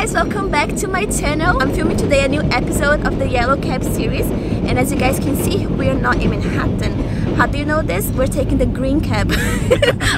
guys, welcome back to my channel. I'm filming today a new episode of the Yellow Cab series, and as you guys can see, we're not in Manhattan. How do you know this? We're taking the green cab,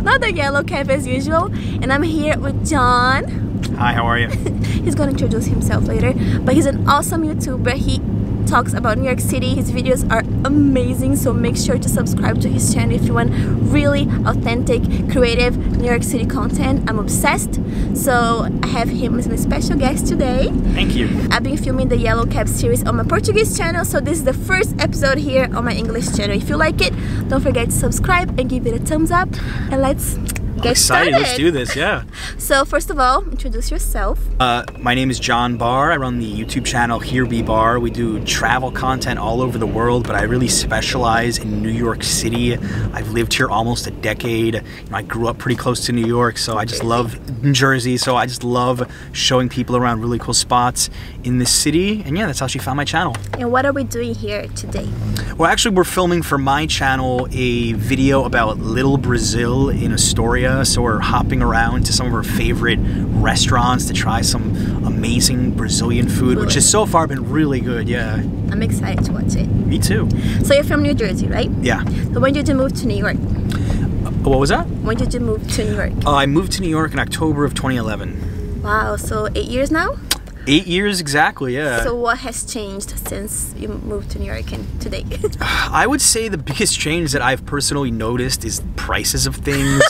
not the yellow cab as usual. And I'm here with John. Hi, how are you? He's gonna introduce himself later, but he's an awesome YouTuber. He talks about New York City. His videos are amazing, so make sure to subscribe to his channel if you want really authentic, creative New York City content. I'm obsessed, so I have him as a special guest today. Thank you. I've been filming the Yellow Cab series on my Portuguese channel, so this is the first episode here on my English channel. If you like it, don't forget to subscribe and give it a thumbs up, and let's get started. Let's do this, yeah. So first of all, introduce yourself. My name is John Barr. I run the YouTube channel Here Be Barr. We do travel content all over the world, but I really specialize in New York City. I've lived here almost a decade. I grew up pretty close to New York, so I just love New Jersey. So I just love showing people around really cool spots in this city. And yeah, that's how she found my channel. And what are we doing here today? Well, actually, we're filming for my channel a video about Little Brazil in Astoria. So we're hopping around to some of our favorite restaurants to try some amazing Brazilian food, which has so far been really good, yeah. I'm excited to watch it. Me too. So you're from New Jersey, right? Yeah. So when did you move to New York? What was that? When did you move to New York? I moved to New York in October of 2011. Wow, so 8 years now? 8 years exactly, yeah. So what has changed since you moved to New York and today? I would say the biggest change that I've personally noticed is prices of things.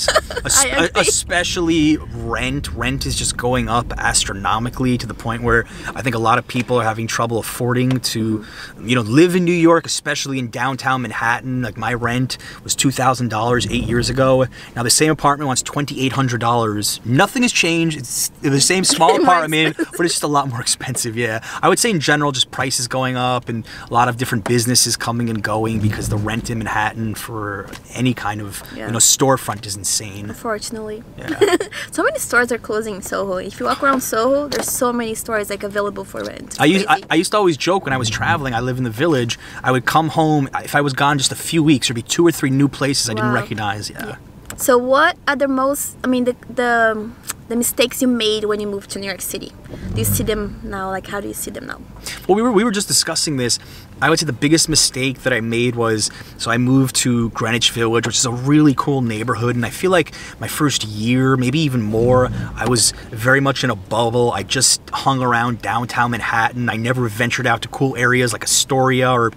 Especially rent. Rent is just going up astronomically to the point where I think a lot of people are having trouble affording to, live in New York, especially in downtown Manhattan. Like my rent was $2,000 8 years ago. Now the same apartment wants $2,800. Nothing has changed. It's the same small apartment, but it's just a lot more expensive, yeah. I would say in general, just prices going up and a lot of different businesses coming and going because the rent in Manhattan for any kind of storefront is insane. Unfortunately. Yeah. So many stores are closing in Soho. If you walk around Soho, there's so many stores available for rent. I used to always joke when I was traveling, I live in the Village, I would come home, if I was gone just a few weeks, there'd be 2 or 3 new places I didn't recognize, yeah. So what are the most, the mistakes you made when you moved to New York City? Do you see them now? Like, how do you see them now? Well, we were just discussing this. I would say the biggest mistake that I made was, so I moved to Greenwich Village, which is a really cool neighborhood, and I feel like my first year, maybe even more, I was very much in a bubble. I just hung around downtown Manhattan. I never ventured out to cool areas like Astoria or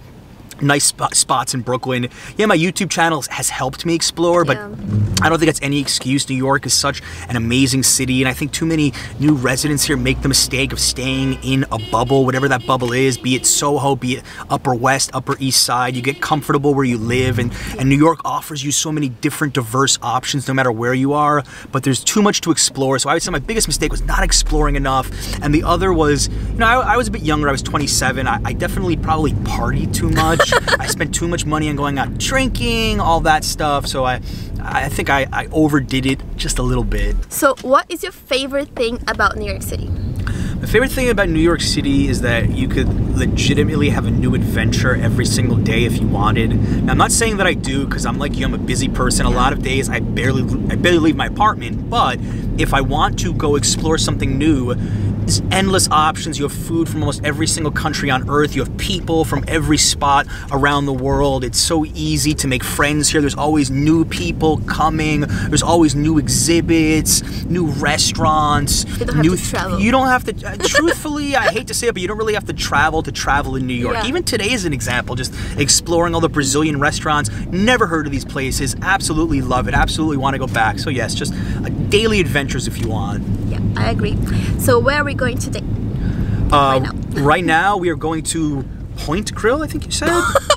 nice spots in Brooklyn. Yeah, my YouTube channel has helped me explore, but I don't think that's any excuse. New York is such an amazing city, and I think too many new residents here make the mistake of staying in a bubble, whatever that bubble is, be it Soho, be it Upper West, Upper East Side. You get comfortable where you live, and New York offers you so many different diverse options no matter where you are, but there's too much to explore. So I would say my biggest mistake was not exploring enough, and the other was, I was a bit younger. I was 27. I definitely probably partied too much. I spent too much money on going out drinking, all that stuff, so I think I overdid it just a little bit. So what is your favorite thing about New York City? My favorite thing about New York City is that you could legitimately have a new adventure every single day if you wanted. Now, I'm not saying that I do, because I'm like you, I'm a busy person. A lot of days I barely leave my apartment, but if I want to go explore something new, there's endless options. You have food from almost every single country on earth. You have people from every spot around the world. It's so easy to make friends here. There's always new people coming. There's always new exhibits, new restaurants. You don't have to travel. You don't have to, truthfully, I hate to say it, but you don't really have to travel in New York. Yeah. Even today is an example, just exploring all the Brazilian restaurants. Never heard of these places. Absolutely love it. Absolutely want to go back. So yes, just daily adventures if you want. Yeah, I agree. So where are we going today? Right now. Right now we are going to Point Grill, I think you said?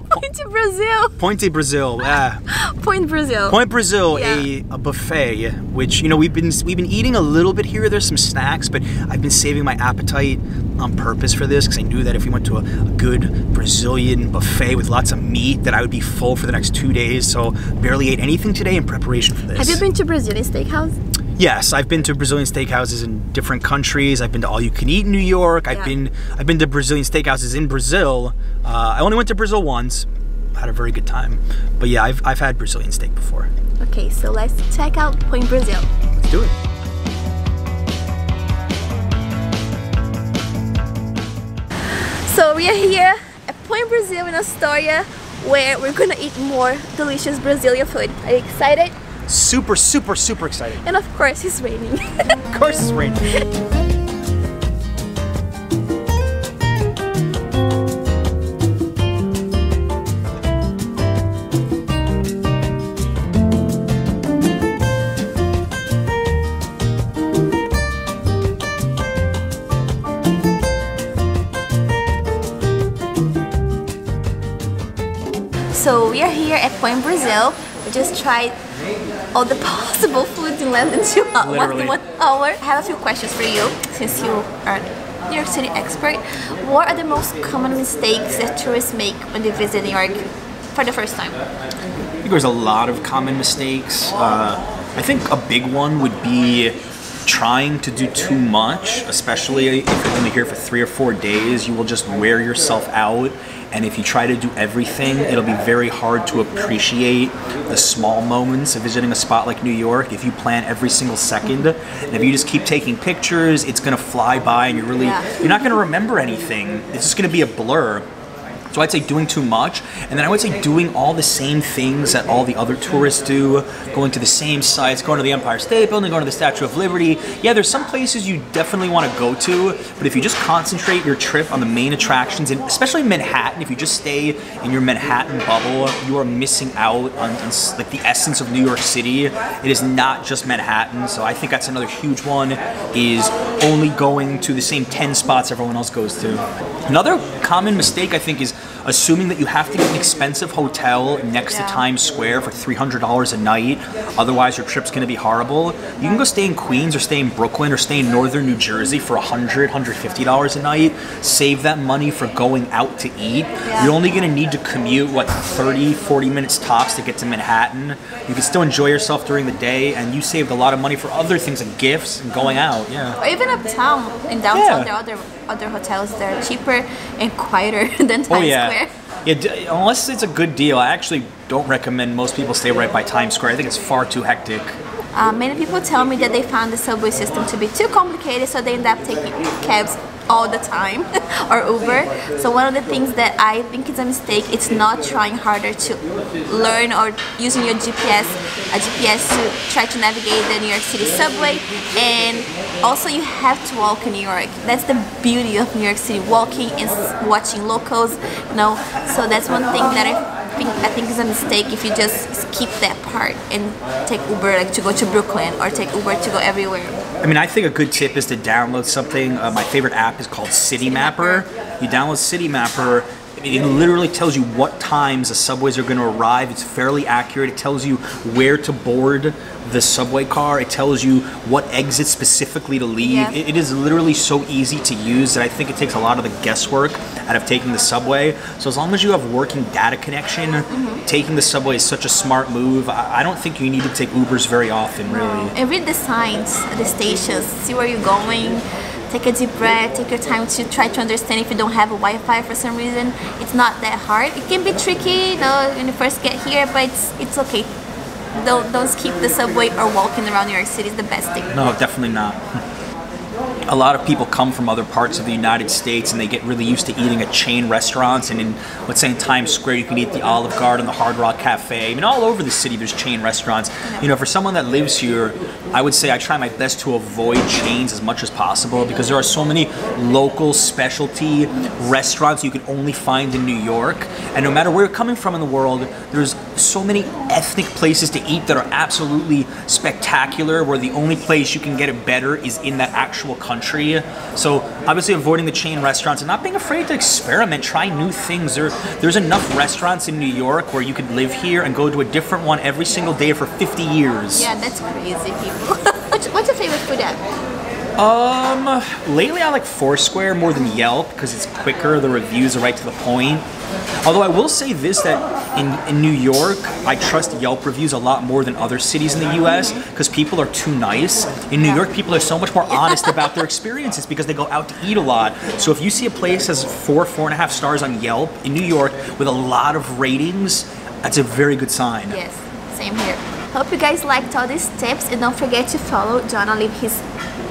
Point de Brazil. Point de Brazil, yeah. Point Brazil. Point Brazil, yeah. a buffet, which we've been eating a little bit here. There's some snacks, but I've been saving my appetite on purpose for this because I knew that if we went to a good Brazilian buffet with lots of meat, that I would be full for the next 2 days. So barely ate anything today in preparation for this. Have you been to Brazilian steakhouse? Yes, I've been to Brazilian steakhouses in different countries. I've been to All You Can Eat in New York. I've been to Brazilian steakhouses in Brazil. I only went to Brazil once. Had a very good time. But yeah, I've had Brazilian steak before. Okay, so let's check out Point Brazil. Let's do it. we are here at Point Brazil in Astoria, where we're gonna eat more delicious Brazilian food. Are you excited? Super, super, super excited. And of course, it's raining. Of course it's raining. So we are here at Point Brazil. We just tried all the possible foods in less than 2 hours. Literally. 1 hour. I have a few questions for you, since you are a New York City expert. What are the most common mistakes that tourists make when they visit New York for the first time? I think there's a lot of common mistakes. I think a big one would be trying to do too much, especially if you're only here for 3 or 4 days. You will just wear yourself out. And if you try to do everything, it'll be very hard to appreciate the small moments of visiting a spot like New York. If you plan every single second, and if you just keep taking pictures, it's gonna fly by and you're not gonna remember anything. It's just gonna be a blur. So I'd say doing too much, and then I would say doing all the same things that all the other tourists do, going to the same sites, going to the Empire State Building, going to the Statue of Liberty. Yeah, there's some places you definitely want to go to, but if you just concentrate your trip on the main attractions, and especially Manhattan, if you just stay in your Manhattan bubble, you are missing out on like the essence of New York City. It is not just Manhattan, so I think that's another huge one, is only going to the same 10 spots everyone else goes to. Another common mistake, I think, is assuming that you have to get an expensive hotel next to Times Square for $300 a night, otherwise your trip's gonna be horrible. You can go stay in Queens or stay in Brooklyn or stay in northern New Jersey for $100, $150 a night. Save that money for going out to eat. You're only gonna need to commute, what, 30, 40 minutes tops to get to Manhattan. You can still enjoy yourself during the day, and you saved a lot of money for other things like gifts and going out, Or even uptown, in downtown, there are other hotels that are cheaper and quieter than Times Square. Yeah, unless it's a good deal. I actually don't recommend most people stay right by Times Square. I think it's far too hectic. Many people tell me that they found the subway system to be too complicated, so they end up taking cabs all the time or Uber. So one of the things that I think is a mistake, it's not trying harder to learn or using your GPS to try to navigate the New York City subway. And also you have to walk in New York. That's the beauty of New York City, walking and watching locals, you know. So that's one thing that I think is a mistake, if you just skip that part and take Uber like to go to Brooklyn or take Uber to go everywhere. I mean, I think a good tip is to download something. My favorite app is called City Mapper. You download City Mapper. It literally tells you what times the subways are going to arrive. It's fairly accurate. It tells you where to board the subway car. It tells you what exit specifically to leave. It is literally so easy to use that I think it takes a lot of the guesswork out of taking the subway. So as long as you have working data connection, taking the subway is such a smart move. I don't think you need to take Ubers very often, really. And read the signs at the stations. See where you're going. Take a deep breath, take your time to try to understand if you don't have a Wi-Fi for some reason. It's not that hard. It can be tricky, you know, when you first get here, but it's okay. Don't skip the subway or walking around New York City is the best thing. No, definitely not. A lot of people come from other parts of the United States and they get really used to eating at chain restaurants, and in, let's say in Times Square, you can eat the Olive Garden, the Hard Rock Cafe. I mean, all over the city there's chain restaurants. You know, for someone that lives here, I would say I try my best to avoid chains as much as possible, because there are so many local specialty restaurants you can only find in New York. And no matter where you're coming from in the world, there's so many ethnic places to eat that are absolutely spectacular, where the only place you can get it better is in that actual country. So obviously avoiding the chain restaurants and not being afraid to experiment, try new things. There's enough restaurants in New York where you could live here and go to a different one every single day for 50 years. Yeah, that's crazy, people. What's your favorite food app? Lately I like Foursquare more than Yelp because it's quicker, the reviews are right to the point. Although I will say this, that in New York, I trust Yelp reviews a lot more than other cities in the US because people are too nice. In New York, people are so much more honest about their experiences because they go out to eat a lot. So if you see a place has 4.5 stars on Yelp in New York with a lot of ratings, that's a very good sign. Yes, same here. Hope you guys liked all these tips, and don't forget to follow John. I'll leave his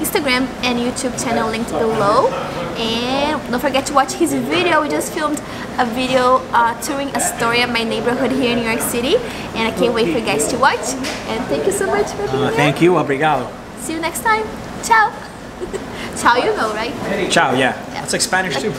Instagram and YouTube channel linked below, and don't forget to watch his video. We just filmed a video touring a store at my neighborhood here in New York City, and I can't wait for you guys to watch. And thank you so much for being here. Thank you, obrigado. See you next time. Ciao. Ciao, you know, right? Ciao, yeah. That's like Spanish too.